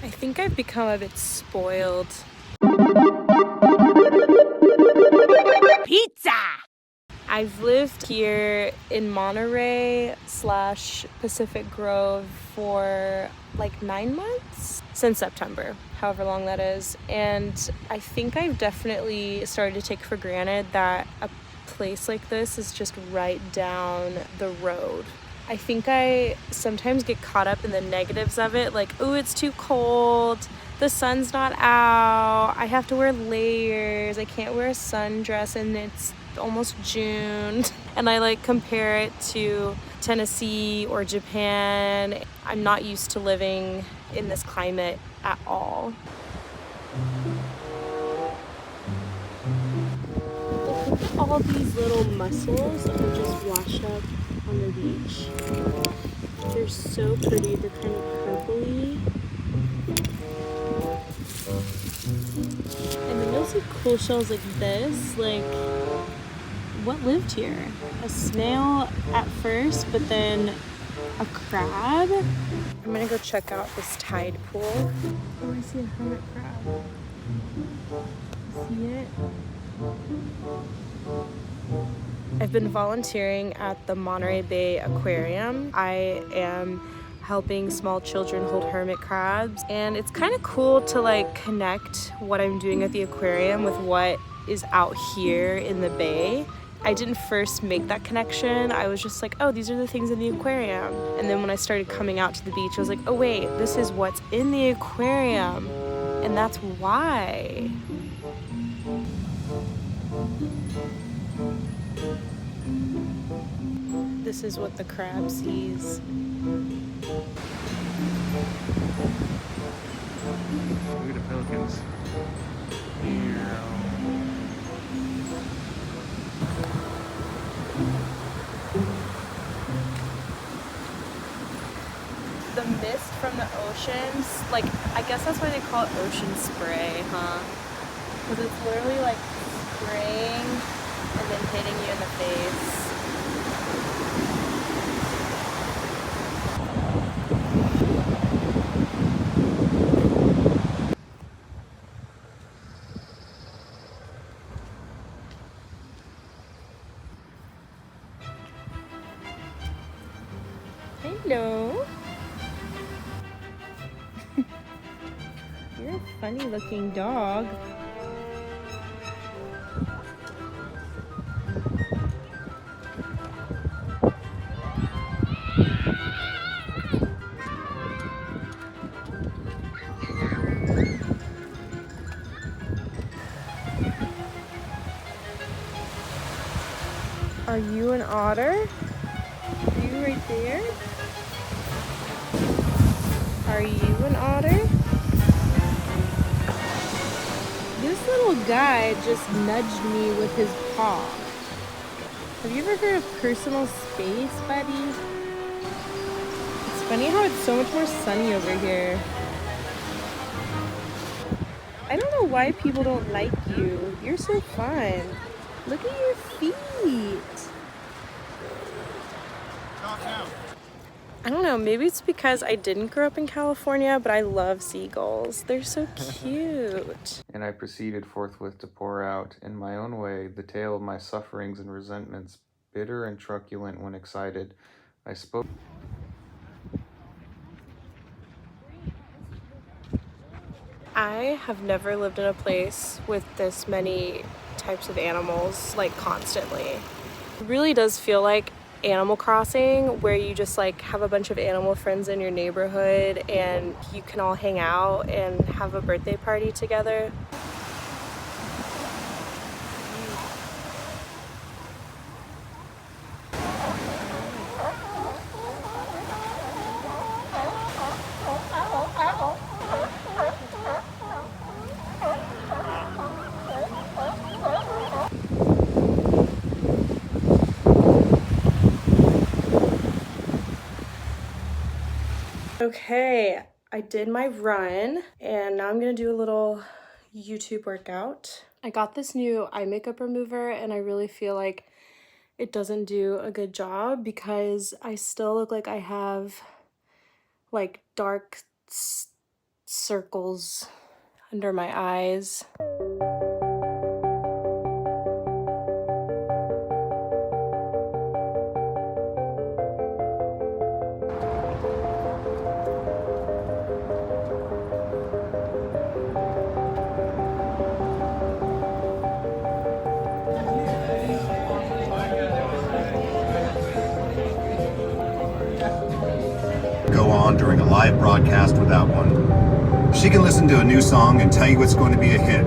I think I've become a bit spoiled. Pizza! I've lived here in Monterey / Pacific Grove for like 9 months since September, however long that is. And I think I've definitely started to take for granted that a place like this is just right down the road. I think I sometimes get caught up in the negatives of it, like, oh, it's too cold, the sun's not out, I have to wear layers, I can't wear a sundress, and it's almost June. And I like compare it to Tennessee or Japan. I'm not used to living in this climate at all. Look at all these little mussels that are just washed up on the beach. They're so pretty. They're kind of purpley. And then you'll see cool shells like this. Like, what lived here? A snail at first, but then a crab. I'm gonna go check out this tide pool. Oh, I see a hermit crab. See it? I've been volunteering at the Monterey Bay Aquarium. I am helping small children hold hermit crabs, and it's kind of cool to like connect what I'm doing at the aquarium with what is out here in the bay. I didn't first make that connection. I was just like, oh, these are the things in the aquarium. And then when I started coming out to the beach, I was like, oh wait, this is what's in the aquarium, and that's why. This is what the crab sees. Look at the pelicans. The mist from the oceans, like, I guess that's why they call it ocean spray, huh? Because it's literally like spraying and then hitting you in the face. Hello. You're a funny looking dog. Are you an otter? You right there? Are you an otter? This little guy just nudged me with his paw. Have you ever heard of personal space, buddy? It's funny how it's so much more sunny over here. I don't know why people don't like you. You're so fun. Look at your feet. I don't know, maybe it's because I didn't grow up in California, but I love seagulls. They're so cute. And I proceeded forthwith to pour out, in my own way, the tale of my sufferings and resentments, bitter and truculent when excited. I spoke. I have never lived in a place with this many types of animals, like constantly. It really does feel like Animal Crossing, where you just like have a bunch of animal friends in your neighborhood and you can all hang out and have a birthday party together. Okay, I did my run and now I'm gonna do a little YouTube workout. I got this new eye makeup remover and I really feel like it doesn't do a good job because I still look like I have like dark circles under my eyes. Go on during a live broadcast without one. She can listen to a new song and tell you it's going to be a hit.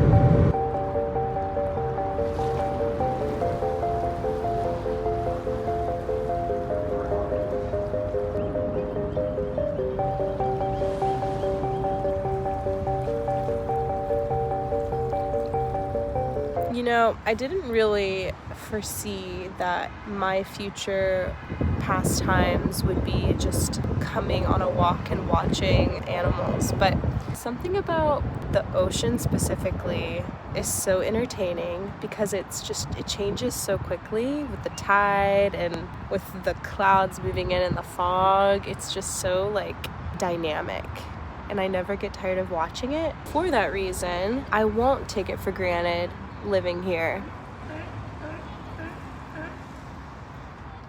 You know, I didn't really foresee that my future pastimes would be just coming on a walk and watching animals, but something about the ocean specifically is so entertaining because it changes so quickly with the tide and with the clouds moving in and the fog. It's just so like dynamic, and I never get tired of watching it. For that reason, I won't take it for granted living here.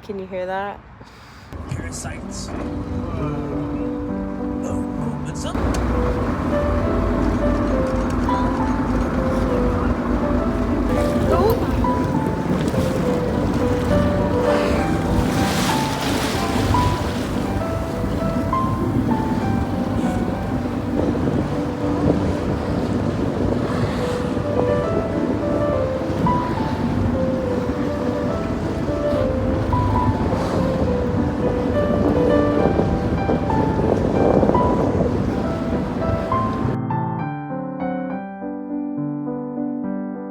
Can you hear that? Parasites. Oh, but some